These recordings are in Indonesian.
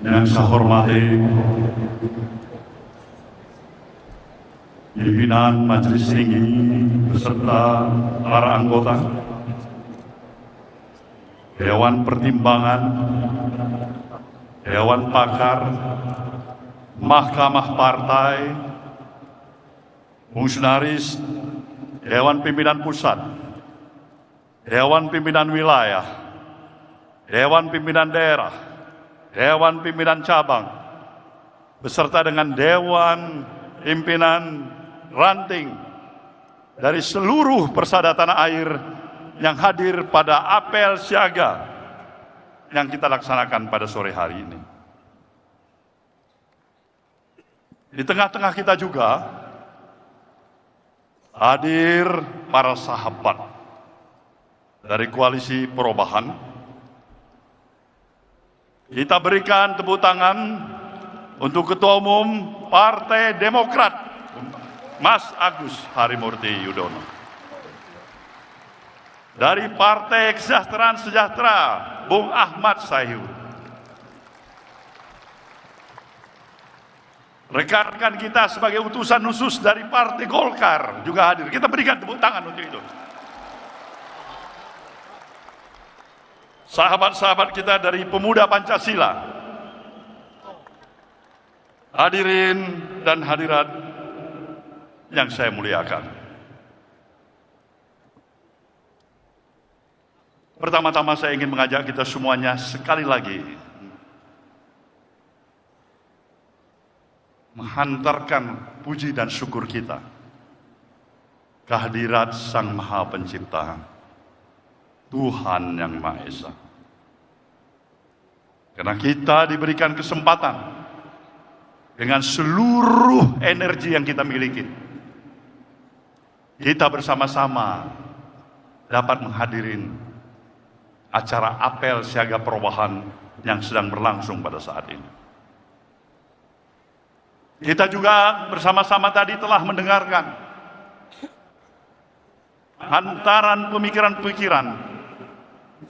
Yang saya hormati pimpinan Majelis Tinggi beserta para anggota Dewan Pertimbangan, Dewan Pakar, Mahkamah Partai, fungsionaris Dewan Pimpinan Pusat, Dewan Pimpinan Wilayah, Dewan Pimpinan Daerah, Dewan Pimpinan Cabang, beserta dengan Dewan Pimpinan Ranting dari seluruh persada tanah air yang hadir pada apel siaga yang kita laksanakan pada sore hari ini. Di tengah-tengah kita juga hadir para sahabat dari Koalisi Perubahan. Kita berikan tepuk tangan untuk Ketua Umum Partai Demokrat, Mas Agus Harimurti Yudhoyono. Dari Partai Kesejahteraan Sejahtera, Bung Ahmad Sayhu. Rekan-rekan kita sebagai utusan khusus dari Partai Golkar juga hadir. Kita berikan tepuk tangan untuk itu. Sahabat-sahabat kita dari Pemuda Pancasila, hadirin dan hadirat yang saya muliakan. Pertama-tama saya ingin mengajak kita semuanya sekali lagi menghantarkan puji dan syukur kita kehadirat Sang Maha Pencipta, Tuhan Yang Maha Esa. Karena kita diberikan kesempatan dengan seluruh energi yang kita miliki, kita bersama-sama dapat menghadirin acara apel siaga perubahan yang sedang berlangsung pada saat ini. Kita juga bersama-sama tadi telah mendengarkan hantaran pemikiran-pemikiran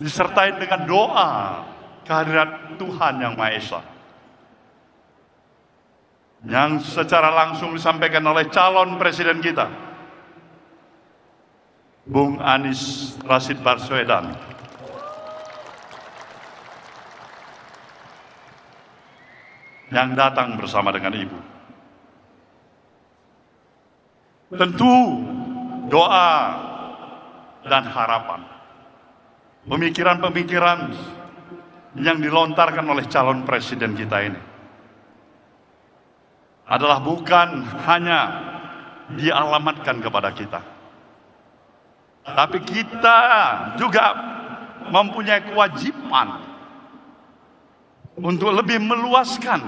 disertai dengan doa kehadirat Tuhan Yang Maha Esa yang secara langsung disampaikan oleh calon presiden kita, Bung Anies Rashid Baswedan, yang datang bersama dengan Ibu. Tentu doa dan harapan, pemikiran-pemikiran yang dilontarkan oleh calon presiden kita ini adalah bukan hanya dialamatkan kepada kita, tapi kita juga mempunyai kewajiban untuk lebih meluaskan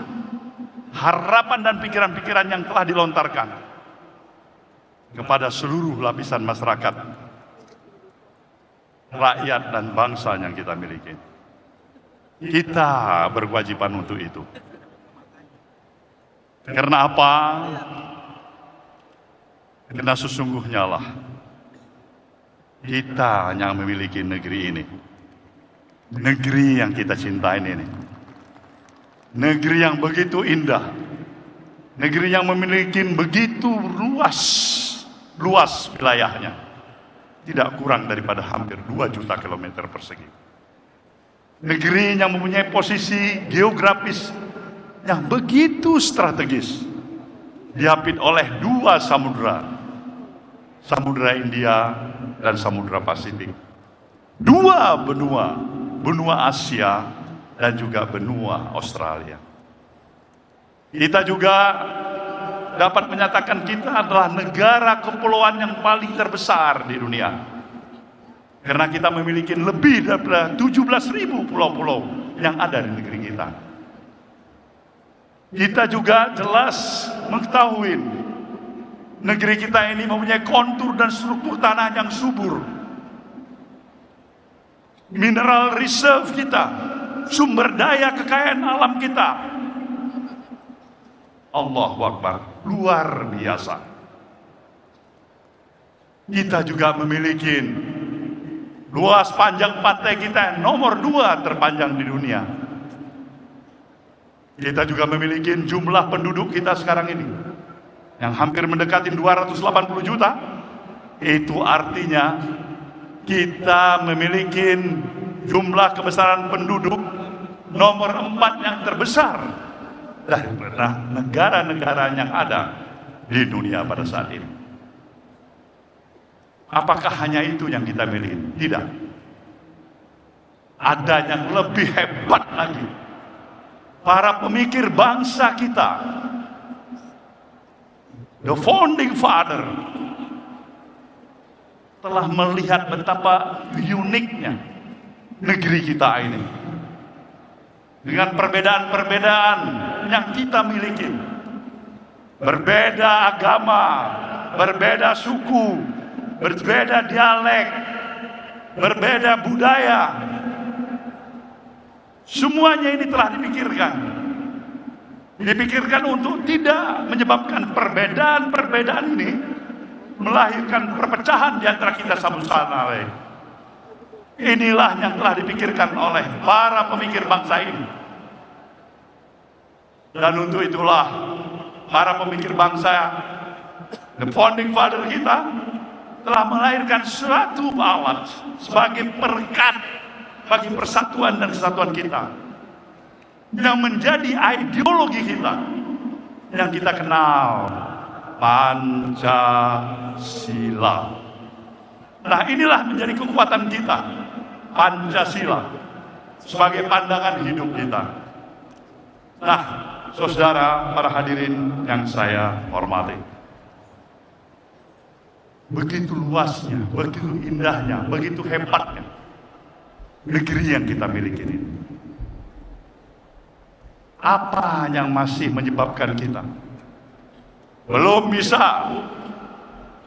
harapan dan pikiran-pikiran yang telah dilontarkan kepada seluruh lapisan masyarakat, rakyat dan bangsa yang kita miliki. Kita berkewajiban untuk itu. Karena apa? Karena sesungguhnya lah kita yang memiliki negeri ini, negeri yang kita cintai ini, negeri yang begitu indah, negeri yang memiliki begitu luas wilayahnya, tidak kurang daripada hampir 2 juta kilometer persegi. Negeri yang mempunyai posisi geografis yang begitu strategis, diapit oleh 2 samudera, Samudra India dan Samudra Pasifik, 2 benua, benua Asia dan juga benua Australia. Kita juga dapat menyatakan kita adalah negara kepulauan yang paling terbesar di dunia, karena kita memiliki lebih dari 17.000 pulau-pulau yang ada di negeri kita. Kita juga jelas mengetahui negeri kita ini mempunyai kontur dan struktur tanah yang subur. Mineral reserve kita, sumber daya kekayaan alam kita, Allahu Akbar, luar biasa. Kita juga memiliki luas panjang pantai kita nomor 2 terpanjang di dunia. Kita juga memiliki jumlah penduduk kita sekarang ini yang hampir mendekati 280 juta. Itu artinya kita memiliki jumlah kebesaran penduduk nomor 4 yang terbesar dari negara-negara yang ada di dunia pada saat ini. Apakah hanya itu yang kita miliki? Tidak. Ada yang lebih hebat lagi. Para pemikir bangsa kita, the founding father, telah melihat betapa uniknya negeri kita ini. Dengan perbedaan-perbedaan yang kita miliki. Berbeda agama, berbeda suku, berbeda dialek, berbeda budaya. Semuanya ini telah dipikirkan. Dipikirkan untuk tidak menyebabkan perbedaan-perbedaan ini melahirkan perpecahan di antara kita satu sama lain. Inilah yang telah dipikirkan oleh para pemikir bangsa ini. Dan untuk itulah para pemikir bangsa, the founding father kita, telah melahirkan suatu alat sebagai perekat bagi persatuan dan kesatuan kita, yang menjadi ideologi kita yang kita kenal, Pancasila. Nah, inilah menjadi kekuatan kita, Pancasila, sebagai pandangan hidup kita. Nah, saudara, para hadirin yang saya hormati, begitu luasnya, begitu indahnya, begitu hebatnya negeri yang kita miliki ini. Apa yang masih menyebabkan kita belum bisa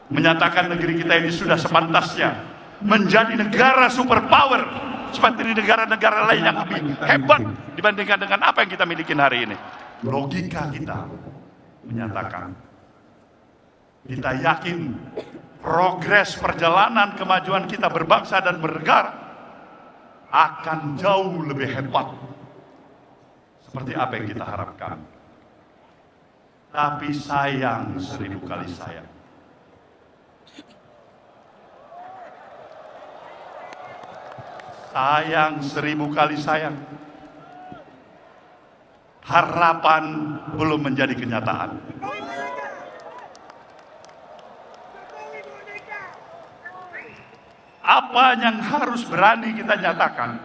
menyatakan negeri kita ini sudah sepantasnya menjadi negara superpower seperti negara-negara lain yang lebih hebat dibandingkan dengan apa yang kita miliki hari ini? Logika kita menyatakan, kita yakin progres perjalanan kemajuan kita berbangsa dan bernegara akan jauh lebih hebat seperti apa yang kita harapkan. Tapi sayang, 1000 kali sayang, sayang, 1000 kali sayang, harapan belum menjadi kenyataan. Apa yang harus berani kita nyatakan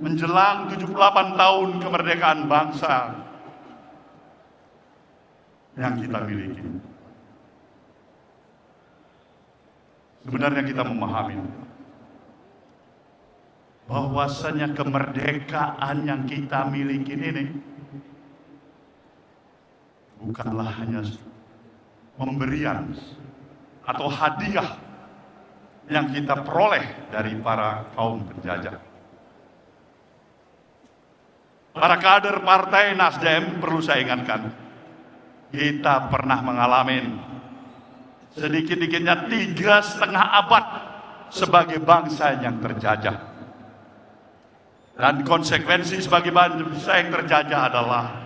menjelang 78 tahun kemerdekaan bangsa yang kita miliki? Sebenarnya kita memahami bahwasanya kemerdekaan yang kita miliki ini bukanlah hanya pemberian atau hadiah yang kita peroleh dari para kaum penjajah. Para kader Partai Nasdem, perlu saya ingatkan, kita pernah mengalami sedikit-sedikitnya 3,5 abad sebagai bangsa yang terjajah. Dan konsekuensi sebagai bangsa yang terjajah adalah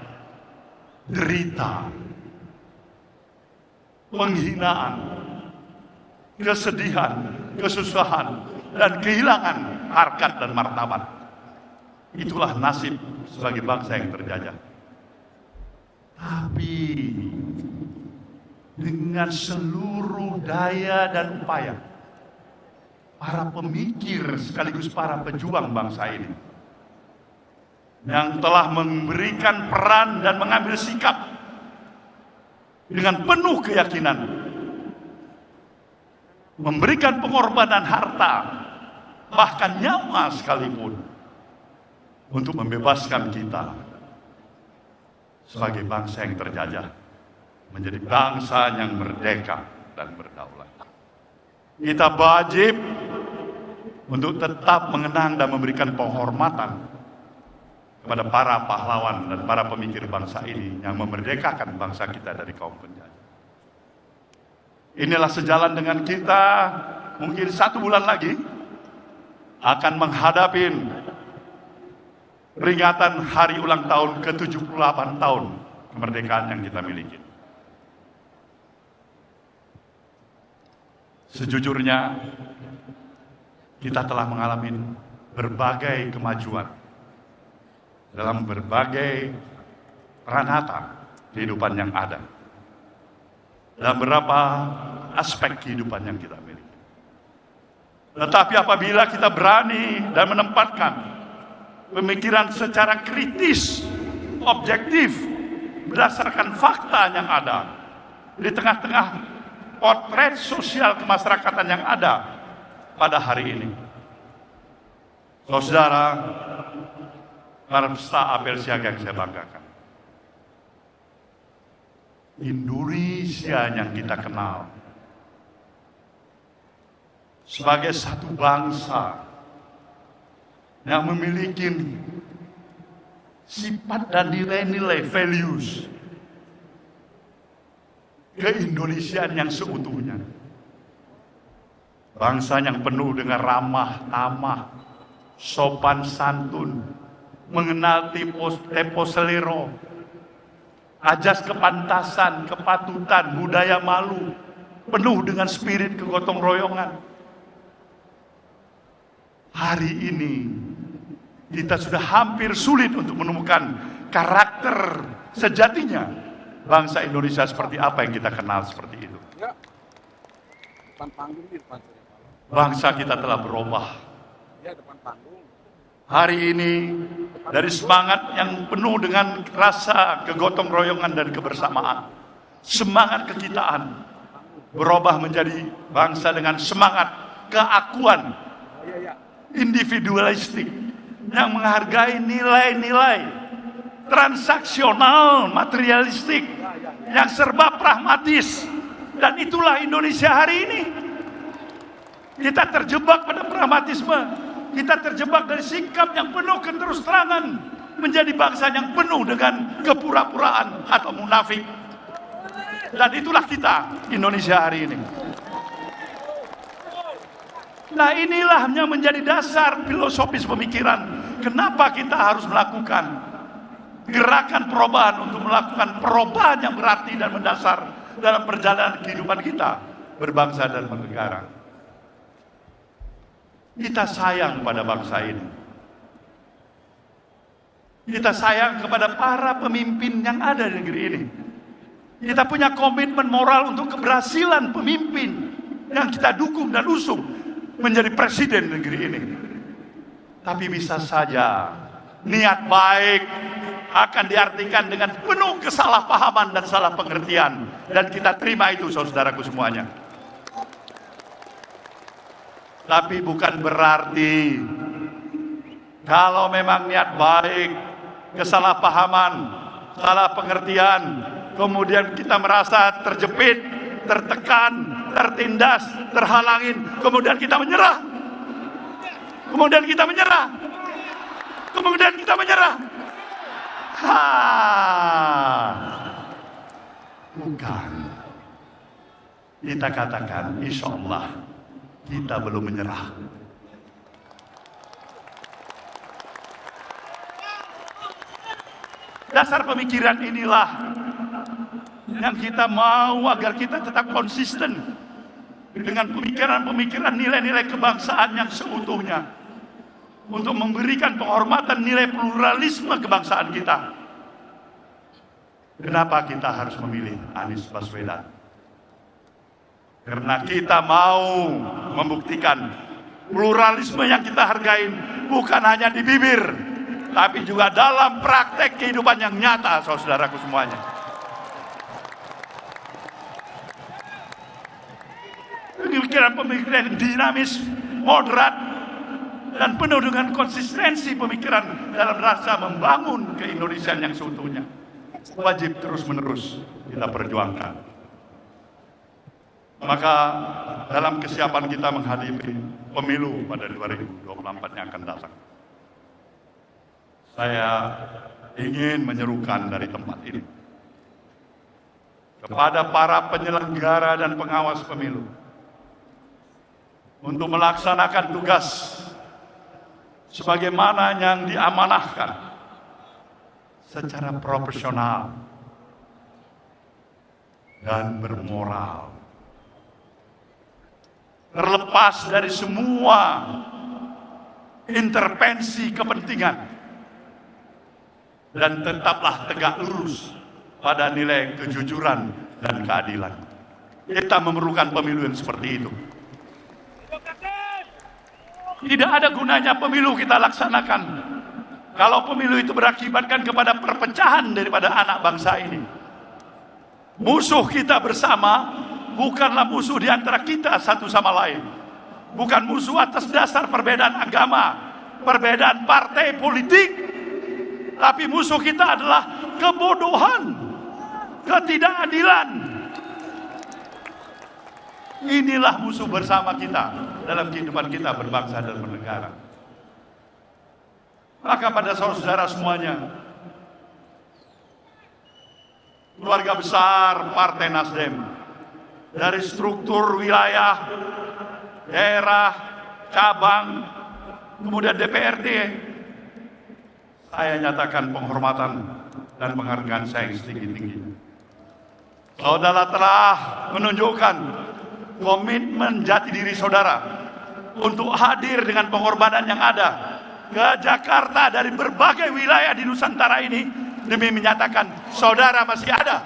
derita, penghinaan, kesedihan, kesusahan, dan kehilangan harkat dan martabat. Itulah nasib sebagai bangsa yang terjajah. Tapi dengan seluruh daya dan upaya para pemikir sekaligus para pejuang bangsa ini yang telah memberikan peran dan mengambil sikap dengan penuh keyakinan, memberikan pengorbanan harta, bahkan nyawa sekalipun, untuk membebaskan kita sebagai bangsa yang terjajah menjadi bangsa yang merdeka dan berdaulat. Kita wajib untuk tetap mengenang dan memberikan penghormatan kepada para pahlawan dan para pemikir bangsa ini yang memerdekakan bangsa kita dari kaum penjajah. Inilah sejalan dengan kita mungkin 1 bulan lagi akan menghadapi peringatan hari ulang tahun ke-78 tahun kemerdekaan yang kita miliki. Sejujurnya, kita telah mengalami berbagai kemajuan dalam berbagai peranata kehidupan yang ada, dalam beberapa aspek kehidupan yang kita miliki. Tetapi apabila kita berani dan menempatkan pemikiran secara kritis, objektif, berdasarkan fakta yang ada, di tengah-tengah potret sosial kemasyarakatan yang ada pada hari ini. Saudara, para peserta apel siaga yang saya banggakan, Indonesia yang kita kenal sebagai satu bangsa yang memiliki sifat dan nilai-nilai values keindonesiaan yang seutuhnya. Bangsa yang penuh dengan ramah tamah, sopan santun, mengenal tempo selero, ajas kepantasan, kepatutan, budaya malu, penuh dengan spirit kegotong royongan. Hari ini kita sudah hampir sulit untuk menemukan karakter sejatinya bangsa Indonesia seperti apa yang kita kenal seperti itu. Bangsa kita telah berubah. Hari ini dari semangat yang penuh dengan rasa kegotong royongan dan kebersamaan, semangat kekitaan, berubah menjadi bangsa dengan semangat keakuan individualistik yang menghargai nilai-nilai transaksional, materialistik, yang serba pragmatis. Dan itulah Indonesia hari ini. Kita terjebak pada pragmatisme, kita terjebak dari sikap yang penuh keterus-terangan, menjadi bangsa yang penuh dengan kepura-puraan atau munafik. Dan itulah kita, Indonesia hari ini. Nah, inilah yang menjadi dasar filosofis pemikiran kenapa kita harus melakukan gerakan perubahan, untuk melakukan perubahan yang berarti dan mendasar dalam perjalanan kehidupan kita berbangsa dan bernegara. Kita sayang pada bangsa ini. Kita sayang kepada para pemimpin yang ada di negeri ini. Kita punya komitmen moral untuk keberhasilan pemimpin yang kita dukung dan usung menjadi presiden negeri ini. Tapi bisa saja niat baik akan diartikan dengan penuh kesalahpahaman dan salah pengertian, dan kita terima itu, saudaraku semuanya. Tapi bukan berarti kalau memang niat baik, kesalahpahaman, salah pengertian, kemudian kita merasa terjepit, tertekan, tertindas, terhalangin, kemudian kita menyerah. Kemudian kita menyerah. Kemudian kita menyerah. Bukan. Kita katakan, insya Allah kita belum menyerah. Dasar pemikiran inilah yang kita mau agar kita tetap konsisten dengan pemikiran-pemikiran nilai-nilai kebangsaan yang seutuhnya, untuk memberikan penghormatan nilai pluralisme kebangsaan kita. Kenapa kita harus memilih Anies Baswedan? Karena kita mau membuktikan pluralisme yang kita hargai bukan hanya di bibir, tapi juga dalam praktek kehidupan yang nyata, saudaraku semuanya. Pemikiran dinamis, moderat, dan penuh dengan konsistensi pemikiran dalam rasa membangun keindonesiaan yang seutuhnya, wajib terus-menerus kita perjuangkan. Maka dalam kesiapan kita menghadapi pemilu pada 2024 yang akan datang, saya ingin menyerukan dari tempat ini kepada para penyelenggara dan pengawas pemilu untuk melaksanakan tugas sebagaimana yang diamanahkan secara profesional dan bermoral. Terlepas dari semua intervensi kepentingan, dan tetaplah tegak lurus pada nilai kejujuran dan keadilan. Kita memerlukan pemilu yang seperti itu. Tidak ada gunanya pemilu kita laksanakan kalau pemilu itu berakibatkan kepada perpecahan daripada anak bangsa ini. Musuh kita bersama bukanlah musuh di antara kita satu sama lain. Bukan musuh atas dasar perbedaan agama, perbedaan partai politik. Tapi musuh kita adalah kebodohan, ketidakadilan. Inilah musuh bersama kita dalam kehidupan kita berbangsa dan bernegara. Maka pada saudara semuanya, keluarga besar Partai Nasdem, dari struktur wilayah, daerah, cabang, kemudian DPRD, saya nyatakan penghormatan dan penghargaan saya yang setinggi-tingginya. Saudara telah menunjukkan komitmen jati diri saudara untuk hadir dengan pengorbanan yang ada ke Jakarta dari berbagai wilayah di Nusantara ini demi menyatakan saudara masih ada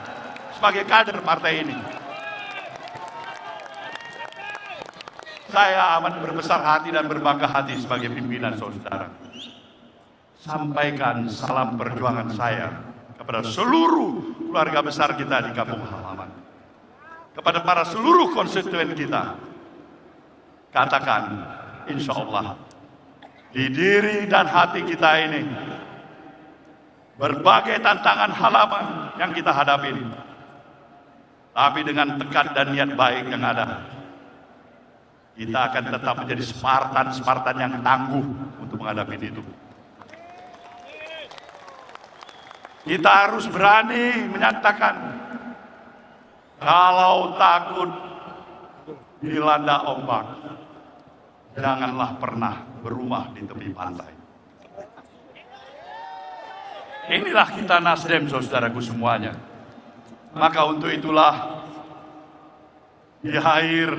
sebagai kader partai ini. Saya amat berbesar hati dan berbangga hati sebagai pimpinan saudara. Sampaikan salam perjuangan saya kepada seluruh keluarga besar kita di kampung halaman. Kepada para seluruh konstituen kita, katakan, insya Allah, di diri dan hati kita ini, berbagai tantangan halaman yang kita hadapi, tapi dengan tekad dan niat baik yang ada, kita akan tetap menjadi Spartan yang tangguh untuk menghadapi itu. Kita harus berani menyatakan, kalau takut dilanda ombak, janganlah pernah berumah di tepi pantai. Inilah kita Nasdem, saudaraku semuanya. Maka untuk itulah di akhir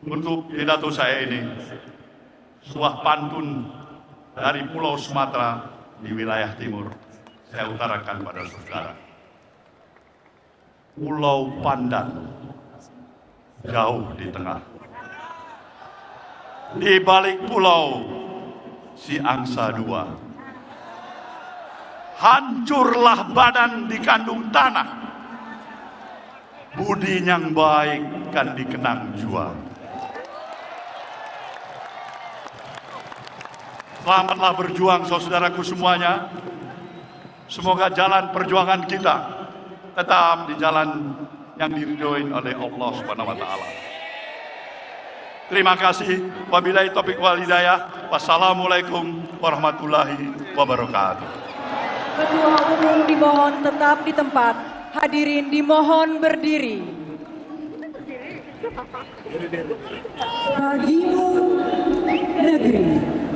untuk pidato saya ini, sebuah pantun dari Pulau Sumatera di wilayah timur, saya utarakan pada saudara. Pulau Pandan jauh di tengah, di balik pulau si angsa dua, hancurlah badan dikandung tanah, budi yang baik kan dikenang jua. Selamatlah berjuang saudaraku semuanya. Semoga jalan perjuangan kita tetap di jalan yang diridhoi oleh Allah Subhanahu wa taala. Terima kasih. Wabillahi taufiq wal hidayah. Wassalamualaikum warahmatullahi wabarakatuh. Ketua Umum dimohon tetap di tempat. Hadirin dimohon berdiri. Bagimu negeri.